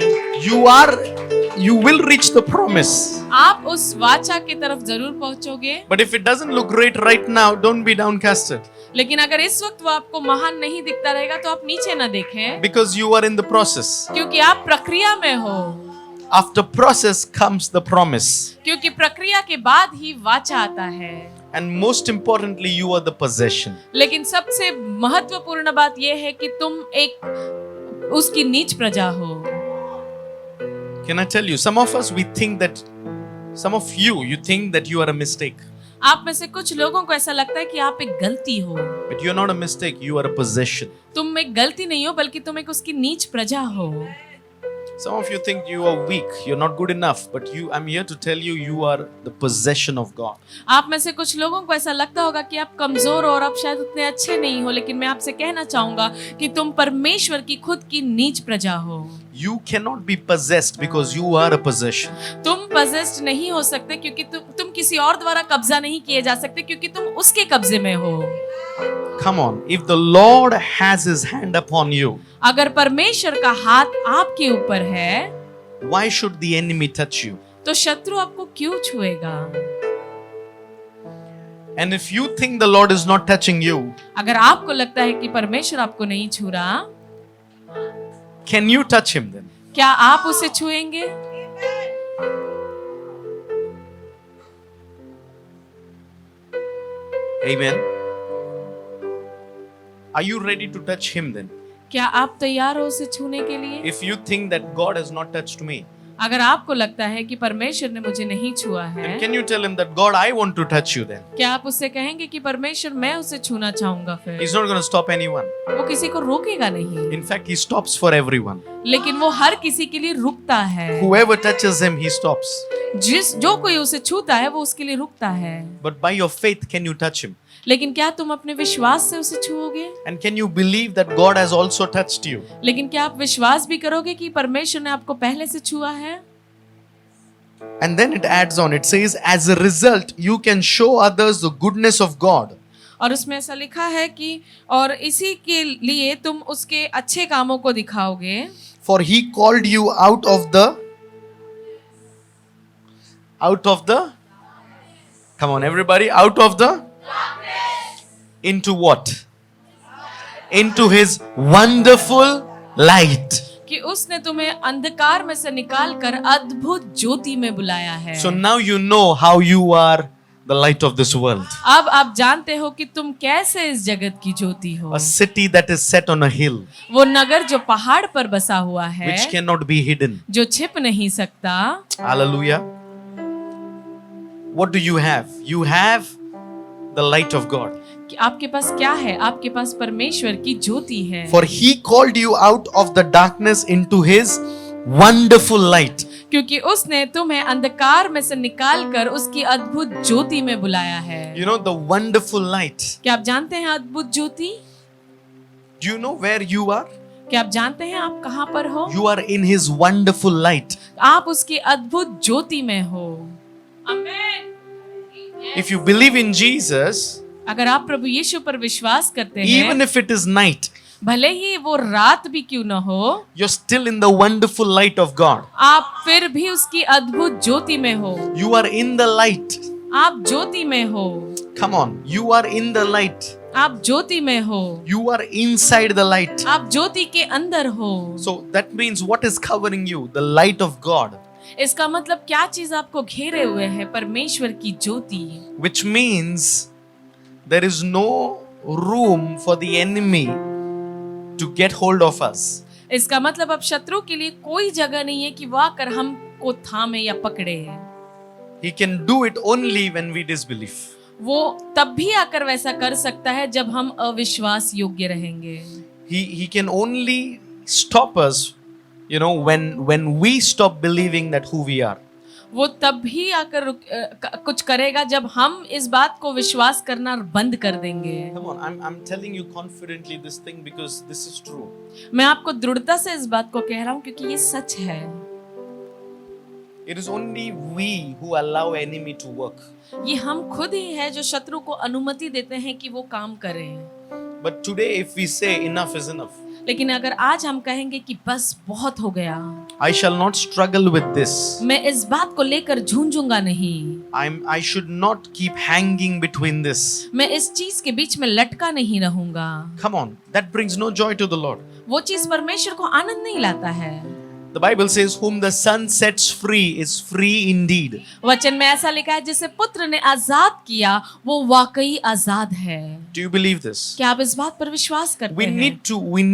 You will reach the promise. आप उस वाचा की तरफ जरूर पहुंचोगे। But if it doesn't look great right now, don't be downcasted. लेकिन अगर इस वक्त वो आपको महान नहीं दिखता रहेगा, तो आप नीचे न देखें, Because you are in the process. क्योंकि आप प्रक्रिया में हो। After process comes the promise. क्योंकि प्रक्रिया के बाद ही वाचा आता है। And most importantly, you are the possession. लेकिन सबसे महत्वपूर्ण बात यह है कि तुम एक उसकी नीच प्रजा हो। Can I tell you, some of us, we think that, some of you think that you are a mistake. आप में से कुछ लोगों को ऐसा लगता है कि आप एक गलती हो। But you are not a mistake, you are a possession. तुम एक गलती नहीं हो, बल्कि तुम एक उसकी नीच प्रजा हो। Some of you think you are weak, you're not good enough, but I'm here to tell you, you are the possession of God. आप में से कुछ लोगों को ऐसा लगता होगा कि आप कमजोर हो और आप शायद उतने अच्छे नहीं हो, लेकिन मैं आपसे कहना चाहूंगा कि तुम परमेश्वर की खुद की नीच प्रजा हो। You cannot be possessed because you are a possession. तुम possessed नहीं हो सकते क्योंकि तुम किसी और द्वारा कब्जा नहीं किए जा सकते, क्योंकि तुम उसके कब्जे में हो। Come on, if the Lord has his hand upon you, अगर परमेश्वर का हाथ आपके ऊपर है, why should the enemy touch you? तो शत्रु आपको क्यों छुएगा? And if you think the Lord is not touching you, अगर आपको लगता है कि परमेश्वर आपको नहीं छू रहा, can you touch him then? क्या आप उसे छुएंगे? Amen. Are you ready to touch him then? क्या आप तैयार हो उसे छूने के लिए? If you think that God has not touched me, अगर आपको लगता है कि परमेश्वर ने मुझे नहीं छुआ है, then can you tell him that God, I want to touch you then? क्या आप उससे कहेंगे कि परमेश्वर मैं उसे छूना चाहूंगा? फिर He's not going to stop anyone. वो किसी को रोकेगा नहीं, In fact, he stops for everyone. लेकिन वो हर किसी के लिए रुकता है। Whoever touches him, he stops. जो कोई उसे छूता है वो उसके लिए रुकता है। But by your faith, can you touch him? लेकिन क्या तुम अपने विश्वास से उसे छुओगे? And can you believe that God has also touched you? लेकिन क्या आप विश्वास भी करोगे कि परमेश्वर ने आपको पहले से छुआ है? And then it adds on, it says, as a result, you can show others the goodness of God. और उसमें ऐसा लिखा है कि और इसी के लिए तुम उसके अच्छे कामों को दिखाओगे। For he called you out of the, come on everybody, out of the, into what? Into his wonderful light. कि उसने तुम्हें अंधकार में से निकालकर अद्भुत ज्योति में बुलाया है। So now you know how you are the light of this world. अब आप जानते हो कि तुम कैसे इस जगत की ज्योति हो। A city that is set on a hill, वो नगर जो पहाड़ पर बसा हुआ है, which cannot be hidden. जो छिप नहीं सकता। Hallelujah. What do you have? You have the light of God. कि आपके पास क्या है? आपके पास परमेश्वर की ज्योति है। For he called you out of the darkness into his wonderful light. क्योंकि उसने तुम्हें अंधकार में से निकालकर उसकी अद्भुत ज्योति में बुलाया है। You know the wonderful light. क्या आप जानते हैं अद्भुत ज्योति? Do you know where you are? क्या आप जानते हैं आप कहाँ पर हो? You are in his wonderful light. आप उसकी अद्भुत ज्योति में हो। आमीन। If you believe in Jesus, अगर आप प्रभु यीशु पर विश्वास करते even हैं, if it is night, भले ही वो रात भी क्यों न हो, you're still in the wonderful light of God. आप फिर भी उसकी अद्भुत ज्योति में हो। You are in the light. आप ज्योति में हो। Come on, you are in the light. आप ज्योति में हो। You are inside the light. आप ज्योति के अंदर हो। So that means what is covering you? The light of God. इसका मतलब क्या चीज आपको घेरे हुए है? परमेश्वर की ज्योति। Which means there is no room for the enemy to get hold of us. इसका मतलब अब शत्रु के लिए कोई जगह नहीं है कि वो आकर हमको थामे या पकड़े। He can do it only when we disbelieve. वो तब भी आकर वैसा कर सकता है जब हम अविश्वास योग्य रहेंगे। He can only stop us, you know, when we stop believing that who we are. वो तब भी आकर कुछ करेगा जब हम इस बात को विश्वास करना बंद कर देंगे। Come on, I'm telling you confidently this thing because this is true. मैं आपको दृढ़ता से इस बात को कह रहा हूँ क्योंकि ये सच है। It is only we who allow enemy to work. ये हम खुद ही है जो शत्रु को अनुमति देते हैं कि वो काम करें। But today if we say enough is enough, लेकिन अगर आज हम कहेंगे कि बस बहुत हो गया, I shall not struggle with this. मैं इस बात को लेकर झूंझूंगा नहीं, I should not keep hanging between this. मैं इस चीज के बीच में लटका नहीं रहूंगा। Come on, that brings no joy to the Lord. वो चीज परमेश्वर को आनंद नहीं लाता है। The Bible says, whom the Son sets free is free indeed. वचन में ऐसा लिखा है जिसे पुत्र ने आजाद किया वो वाकई आजाद है। Do you believe this? क्या आप इस बात पर विश्वास करते We हैं?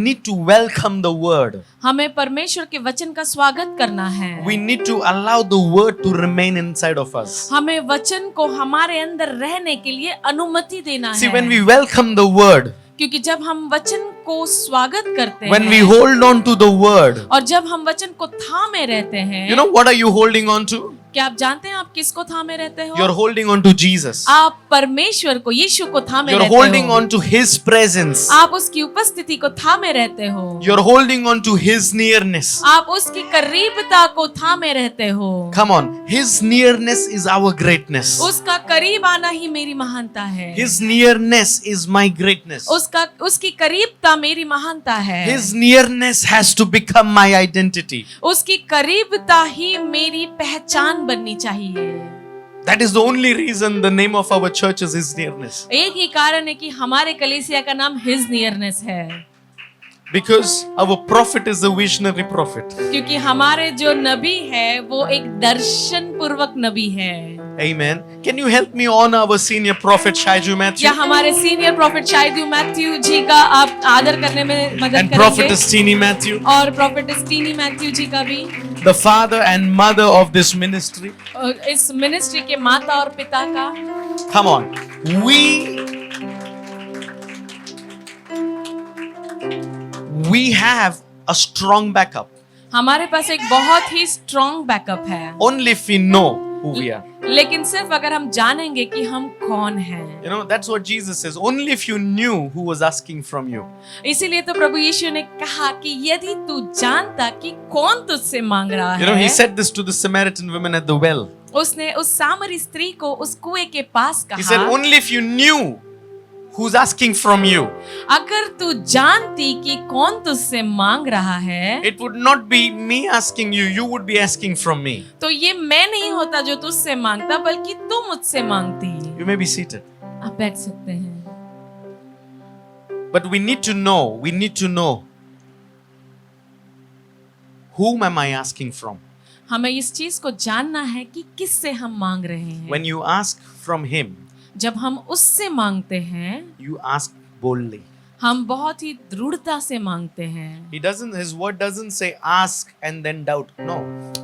need to welcome the word. हमें परमेश्वर के वचन का स्वागत करना है। We need to allow the word to remain inside of us. हमें वचन को हमारे अंदर रहने के लिए अनुमति देना See, है। when we welcome the word, क्योंकि जब हम वचन को स्वागत करते when we हैं hold on to the word, और जब हम वचन को थामे रहते हैं, you know what are you holding on to? क्या आप जानते हैं आप किसको थामे रहते हो? You're holding on to Jesus. आप परमेश्वर को, यीशु को थामे You're रहते holding हो। on to his presence. आप उसकी उपस्थिति को थामे रहते हो। You're holding on to his nearness. आप उसकी करीबता को थामे रहते हो। Come on, his nearness is our greatness. उसका करीब आना ही मेरी महानता है। His nearness is my greatness. उसकी करीबता मेरी महानता है। His nearness has to become my identity. उसकी करीबता ही मेरी पहचान बननी चाहिए। That is the only reason the name of our church is His nearness. एक ही कारण है कि हमारे कलीसिया का नाम हिज नियरनेस है। Because our prophet is a visionary prophet. क्योंकि हमारे जो नबी है वो एक दर्शन पूर्वक नबी है। Amen. Can you help me honor our senior prophet Shaiju Matthew? क्या हमारे सीनियर प्रॉफिट शायद मैथ्यू जी का आप आदर करने में मदद And करेंगे? prophetess Teeny Matthew. और प्रॉफिटेस टीनी मैथ्यू जी का भी। the father and mother of this ministry. और इस मिनिस्ट्री के माता और पिता का, Come on. We have a strong backup. हमारे पास एक बहुत ही स्ट्रॉन्ग बैकअप है, Only if we know who we are. लेकिन सिर्फ अगर हम जानेंगे कि हम कौन हैं। You know, that's what Jesus says. Only if you knew who was asking from you. इसीलिए तो प्रभु यीशु ने कहा कि यदि तू जानता कि कौन तुझसे मांग रहा You know, he है। said this to the Samaritan woman at the well. उसने उस सामरी स्त्री को उस कुएं के पास He said, कहा, only if you knew who's asking from you, अगर तू जानती कि कौन तुझसे मांग रहा है, it would not be me asking you, you would be asking from me. तो ये मैं नहीं होता जो तुझसे मांगता, बल्कि तू मुझसे मांगती। You may be seated. आप बैठ सकते हैं। But we need to know whom am I asking from? हमें इस चीज को जानना है कि किससे हम मांग रहे हैं। When you ask from him, जब हम उससे मांगते हैं, you ask boldly. हम बहुत ही दृढ़ता से मांगते हैं। His word doesn't say ask and then doubt. No.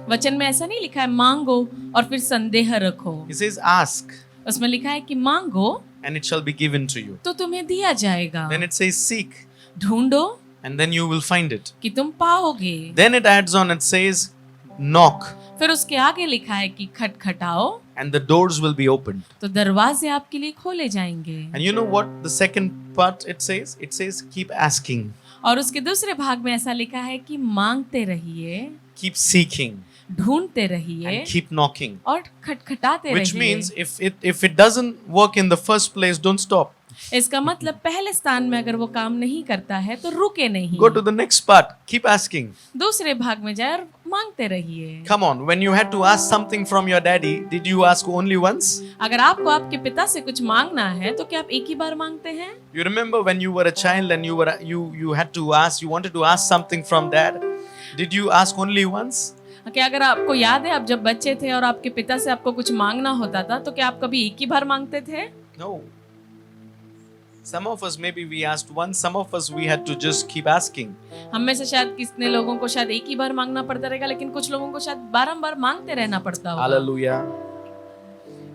वचन में ऐसा नहीं लिखा है मांगो और फिर संदेह रखो। He says ask उसमें लिखा है कि मांगो and it shall be given to you. तो तुम्हें दिया जाएगा। Then it says seek ढूंढो and then you will find it. कि तुम पाओगे। Then it adds on, it says knock फिर उसके आगे लिखा है कि खटखटाओ and the doors will be opened. तो दरवाजे आपके लिए खोले जाएंगे। And you know what the second part it says? It says keep asking, और उसके दूसरे भाग में ऐसा लिखा है कि मांगते रहिए, keep seeking ढूंढते रहिए and keep knocking. और खटखटाते Which रहिए। means if it doesn't work in the first place, don't stop. इसका मतलब पहले स्थान में अगर वो काम नहीं करता है तो रुके नहीं। Go to the next part. Keep asking. दूसरे भाग में जाए और मांगते रहिए। Come on, when you had to ask something from your daddy, did you ask only once? अगर आपको आपके पिता से कुछ मांगना है तो क्या आप एक ही बार मांगते हैं? You remember when you were a child and you had to ask, you wanted to ask something from dad? Did you ask only once? क्या अगर आपको याद है आप जब बच्चे थे और आपके पिता से आपको कुछ मांगना होता था तो क्या आप कभी एक ही बार मांगते थे? No. Some of us maybe we asked once, some of us we had to just keep asking. हम में से शायद कितने लोगों को शायद एक ही बार मांगना पड़ता रहेगा, लेकिन कुछ लोगों को शायद बारंबार मांगते रहना पड़ता होगा। Hallelujah.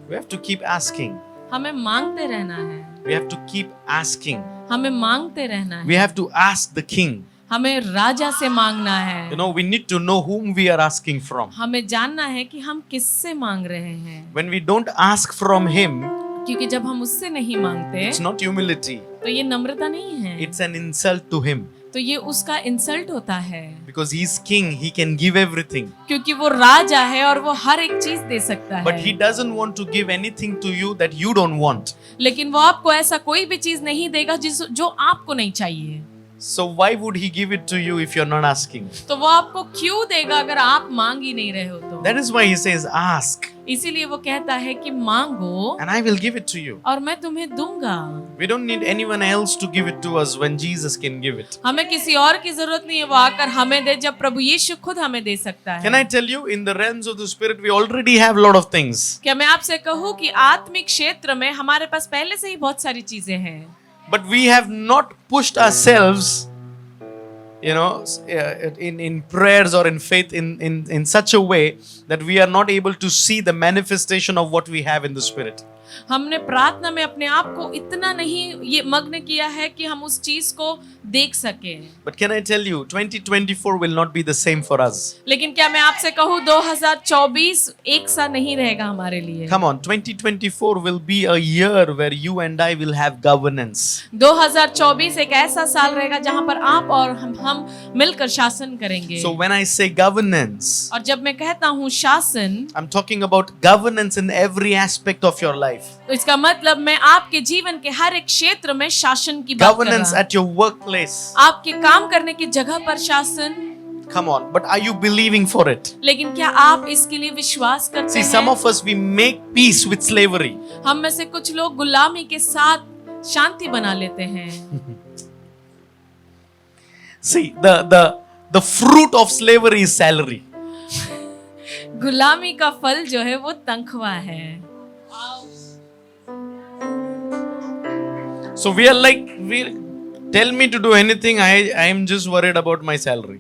We have to keep asking. हमें मांगते रहना है। We have to keep asking. हमें मांगते रहना है। We have to ask the king. हमें राजा से मांगना है। You know, we need to know whom we are asking from. हमें जानना है कि हम किससे मांग रहे हैं। When we don't ask from him, क्योंकि जब हम उससे नहीं मांगते it's not humility. तो ये नम्रता नहीं है, It's an insult to him. तो ये उसका इंसल्ट होता है। Because he's king, he can give everything. क्योंकि वो राजा है और वो हर एक चीज दे सकता है। But he doesn't want to give anything to you that you don't want. लेकिन वो आपको ऐसा कोई भी चीज नहीं देगा जो आपको नहीं चाहिए। So why would he give it to you if you're not asking? तो वो आपको क्यों देगा अगर आप मांग ही नहीं रहे हो तो? That is why he says ask इसीलिए वो कहता है कि मांगो and I will give it to you. और मैं तुम्हें दूंगा। We don't need anyone else to give it to us when Jesus can give it. हमें किसी और की जरूरत नहीं है वो आकर हमें दे, जब प्रभु यीशु खुद हमें दे सकता Can है। I tell you, in the realms of the spirit, we already have a lot of things. क्या मैं आपसे कहूँ कि आत्मिक क्षेत्र में हमारे पास पहले से ही बहुत सारी चीजें हैं, But we have not pushed ourselves, you know, in prayers or in faith in such a way that we are not able to see the manifestation of what we have in the spirit. हमने प्रार्थना में अपने आप को इतना नहीं ये मग्न किया है कि हम उस चीज को देख सके। But can I tell you, 2024 will not be the same for us. लेकिन क्या मैं आपसे कहूँ 2024 एक सा नहीं रहेगा हमारे लिए। Come on, 2024 will be a year where you and I will have governance. 2024 एक ऐसा साल रहेगा जहाँ पर आप और हम मिलकर शासन करेंगे। So when I say governance, और जब मैं कहता हूँ शासन, I'm talking about governance in every aspect of your life. तो इसका मतलब मैं आपके जीवन के हर एक क्षेत्र में शासन की बात कर Governance रहा हूँ। at your workplace. आपके काम करने की जगह पर शासन। Come on, but are you believing for it? लेकिन क्या आप इसके लिए विश्वास करते See, some हैं? of us we make peace with slavery. हम में से कुछ लोग गुलामी के साथ शांति बना लेते हैं। See, the fruit of slavery is salary. गुलामी का फल जो है वो तनख्वाह है। So we are like Tell me to do anything, I am just worried about my salary.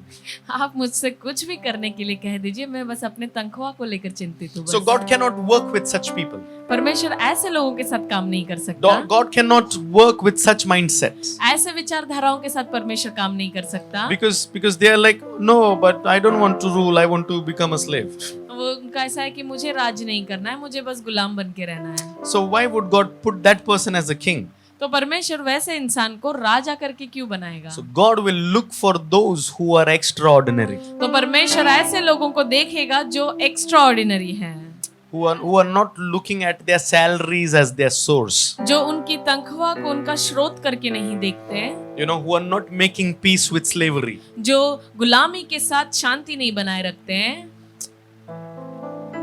आप मुझसे कुछ भी करने के लिए कह दीजिए, मैं बस अपने तनख्वाह को लेकर चिंतित हूँ। So God cannot work with such people. परमेश्वर ऐसे लोगों के साथ काम नहीं कर सकता। God cannot work with such mindsets. ऐसे विचारधाराओं के साथ परमेश्वर काम नहीं कर सकता। Because they are like, no, but I don't want to rule, I want to become a slave. वो उनका ऐसा है कि मुझे राज नहीं करना है, मुझे बस गुलाम बन के रहना है। So why would God put that person as a king? तो परमेश्वर वैसे इंसान को राजा करके क्यों बनाएगा? So God will look for those who are extraordinary, तो परमेश्वर ऐसे लोगों को देखेगा जो एक्स्ट्राऑर्डिनरी हैं, who are not looking at their salaries as their source. जो उनकी तनख्वाह को उनका स्रोत करके नहीं देखते, You know, who are not making peace with slavery. जो गुलामी के साथ शांति नहीं बनाए रखते हैं।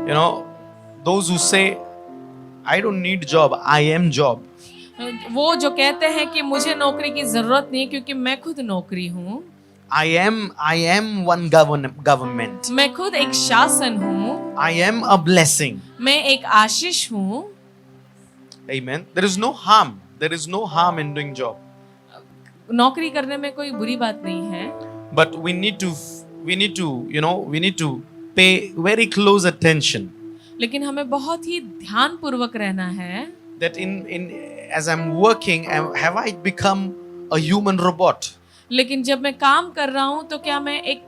You know, those who say, I don't need job, I am job. वो जो कहते हैं कि मुझे नौकरी की जरूरत नहीं है क्योंकि मैं खुद नौकरी हूँ, I am one government. मैं खुद एक शासन हूँ, I am a blessing. मैं एक आशीष हूँ। Amen. There is no harm. There is no harm in doing job. नौकरी करने में कोई बुरी बात नहीं है, But we need to pay very close attention लेकिन हमें बहुत ही ध्यान पूर्वक रहना है that as I'm working, have I become a human robot? लेकिन जब मैं काम कर रहा हूँ तो क्या मैं एक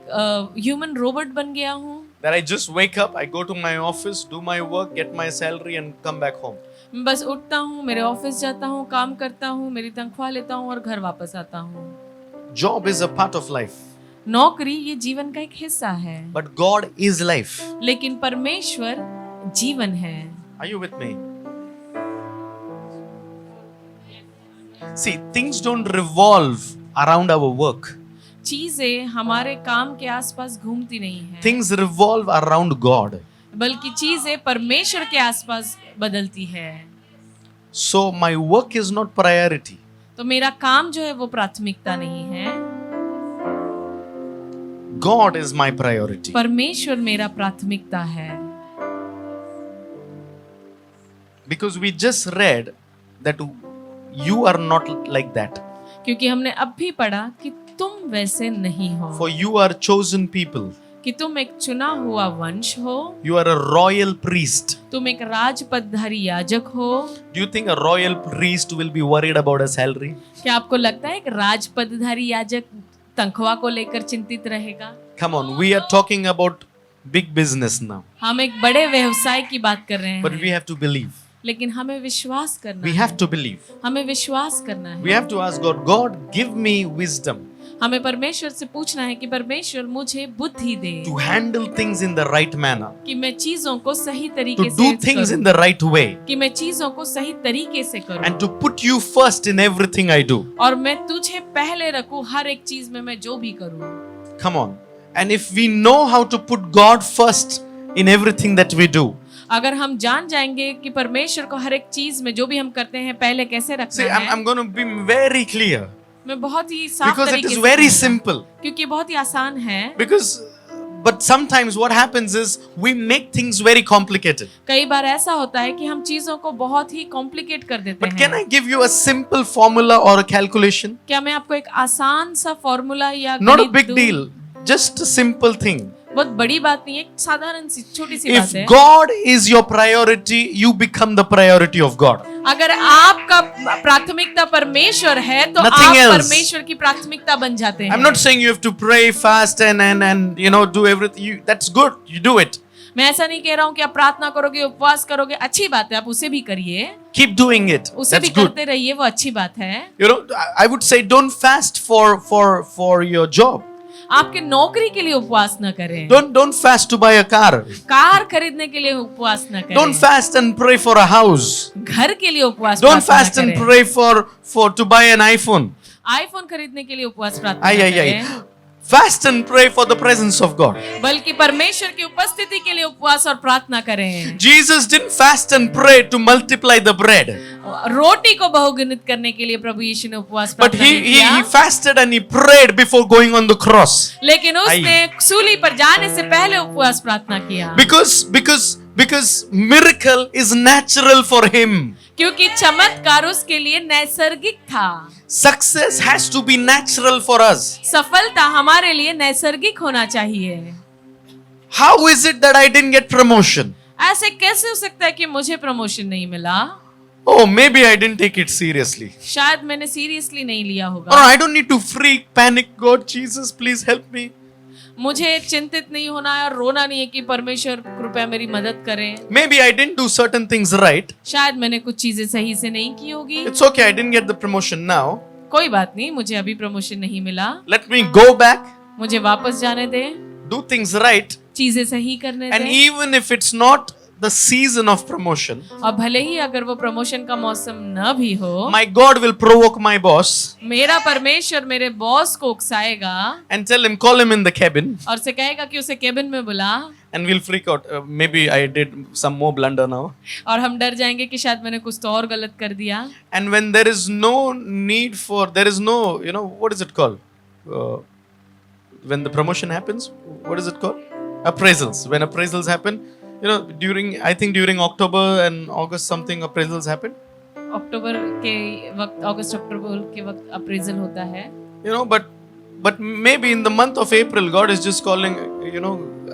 ह्यूमन रोबोट बन गया हूँ? That I just wake up, I go to my office, do my work, get my salary and come back home. मैं बस उठता हूँ, मेरे ऑफिस जाता हूँ, काम करता हूँ, मेरी तनख्वाह लेता हूँ और घर वापस आता हूँ। Job is a part of life. नौकरी ये जीवन का एक हिस्सा है, But God is life. लेकिन परमेश्वर जीवन है। Are you with me? See, things don't revolve around our work. चीजें हमारे काम के आसपास घूमती नहीं है, Things revolve around God. बल्कि चीजें परमेश्वर के आसपास बदलती है। So my work is not priority. तो मेरा काम जो है वो प्राथमिकता नहीं है, God is my priority. परमेश्वर मेरा प्राथमिकता है। Because we just read that you are not like that. क्योंकि हमने अब भी पढ़ा कि तुम वैसे नहीं हो, For you are chosen people. कि तुम एक चुना हुआ वंश हो, You are a royal priest. तुम एक राजपदधारी याजक हो। Do you think a royal priest will be worried about a salary? क्या आपको लगता है एक राजपदधारी याजक तनख्वाह को लेकर चिंतित रहेगा? Come on, we are talking about big business now. हम एक बड़े व्यवसाय की बात कर रहे But हैं, we have to believe. लेकिन हमें विश्वास करना We है। have to believe. हमें विश्वास करना We है। have to ask God, God, give me wisdom हमें परमेश्वर से पूछना है कि परमेश्वर मुझे बुद्धि दे to handle things in the right manner, कि मैं चीजों को सही to तरीके do से things in करूं, the right way, कि मैं चीजों को सही तरीके से करूं, and to put you first in everything I do. और मैं तुझे पहले रखूं हर एक चीज में, मैं जो भी करूं। Come on. And if we know how to put God first in everything that we do, अगर हम जान जाएंगे कि परमेश्वर को हर एक चीज में जो भी हम करते हैं पहले कैसे see, रखना है, I'm going to be very clear मैं बहुत ही साफ because it तरीके is से very कहूंगा, simple. क्योंकि बहुत ही आसान है। But sometimes what happens is we make things very complicated. कई बार ऐसा होता है कि हम चीजों को बहुत ही कॉम्प्लिकेट कर देते But can हैं। I give you a simple formula or a calculation? क्या मैं आपको एक आसान सा फॉर्मूला या Not a गणित big दूं? deal, just a simple thing. बहुत बड़ी बात नहीं है, एक साधारण सी छोटी सी If बात है। God is your priority, you become the priority of God. अगर आपका प्राथमिकता परमेश्वर है तो Nothing आप else. परमेश्वर की प्राथमिकता बन जाते हैं। I'm not saying you have to pray, fast, and do everything. That's good. You do it. मैं ऐसा नहीं कह रहा हूँ कि आप प्रार्थना करोगे, उपवास करोगे, अच्छी बात है, आप उसे भी करिए, Keep doing it. उसे भी That's good. करते रहिए, वो अच्छी बात है। I would say don't fast for your job. आपके नौकरी के लिए उपवास न करें, Don't fast to buy a car. Car खरीदने के लिए उपवास न करें, Don't fast and pray for a house. घर के लिए उपवास Don't प्रार्थना fast and करें, pray for to buy an iPhone. IPhone खरीदने के लिए उपवास प्रार्थना Ay, करें, Fast and pray for the presence of God. बल्कि परमेश्वर की उपस्थिति के लिए उपवास और प्रार्थना करें। Jesus didn't fast and pray to multiply the bread, रोटी को बहुगुणित करने के लिए प्रभु यीशु ने उपवास but प्रार्थना नहीं किया, he fasted and he prayed before going on the cross. लेकिन उसने सूली पर जाने से पहले उपवास प्रार्थना किया। Because Because miracle is natural for him. क्योंकि चमत्कार उसके लिए नैसर्गिक था। Success has to be natural for us. सफलता हमारे लिए नैसर्गिक होना चाहिए। How is it that I didn't get promotion? ऐसे कैसे हो सकता है कि मुझे प्रमोशन नहीं मिला? Oh, maybe I didn't take it seriously. शायद मैंने सीरियसली नहीं लिया Or होगा। I don't need to freak, panic. God, Jesus, please help me. मुझे चिंतित नहीं होना है और रोना नहीं है कि परमेश्वर कृपया मेरी मदद करें। Maybe I didn't do certain things right. शायद मैंने कुछ चीजें सही से नहीं की होगी। It's okay, I didn't get the promotion now. कोई बात नहीं, मुझे अभी प्रमोशन नहीं मिला। Let me go back, मुझे वापस जाने दे, do things right. चीजें सही करने And they. even if it's not the season of promotion, और भले ही अगर वो प्रमोशन का मौसम न भी हो, my God will provoke my boss मेरा परमेश्वर मेरे बॉस को उकसाएगा and tell him, call him in the cabin, और उसे कहेगा कि उसे केबिन में बुला। and we'll freak out. Maybe I did some more blunder now. और हम डर जाएंगे कि शायद मैंने कुछ तो और गलत कर दिया। And when there is no need for, there is no, what is it called? When the promotion happens, what is it called? Appraisals. When appraisals happen, during October and August something appraisals happen. अक्टूबर के वक्त, अगस्त अक्टूबर के वक्त appraisal होता है। But maybe in the month of April, God is just calling,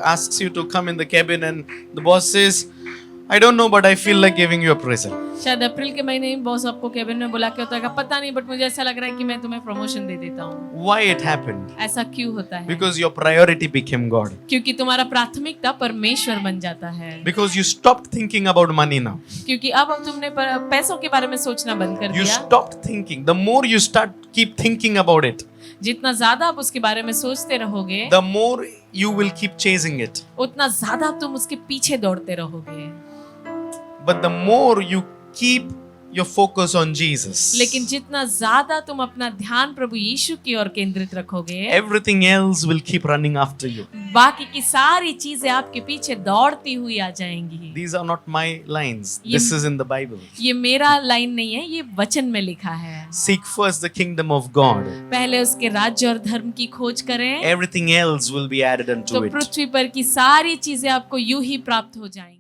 asks you to come in the cabin, and the boss says, I don't know, but I feel like giving you appraisal. शायद अप्रैल के महीने में boss आपको cabin में बुला के होता है, पता नहीं, बट मुझे ऐसा लग रहा है कि मैं तुम्हें प्रमोशन दे देता हूँ। Why it happened? ऐसा क्यों होता है? Because your priority became God. क्योंकि तुम्हारा प्राथमिकता परमेश्वर बन जाता है। Because you stopped thinking about money now. क्योंकि अब तुमने पैसों के बारे में सोचना बंद कर You दिया। stopped thinking. The more you keep thinking about it, जितना ज्यादा आप उसके बारे में सोचते रहोगे, the more you will keep chasing it. उतना ज्यादा तुम उसके पीछे दौड़ते रहोगे। But the more you keep your focus on Jesus, लेकिन जितना ज्यादा तुम अपना ध्यान प्रभु यीशु की ओर केंद्रित रखोगे, everything else will keep running after you. बाकी की सारी चीजें आपके पीछे दौड़ती हुई आ जाएंगी। These are not my lines. This is in the Bible. ये मेरा लाइन नहीं है, ये वचन में लिखा है। Seek first the kingdom of God. पहले उसके राज्य और धर्म की खोज करें, Everything else will be added तो unto it. पृथ्वी पर की सारी चीजें आपको यूं ही प्राप्त हो जाएंगी।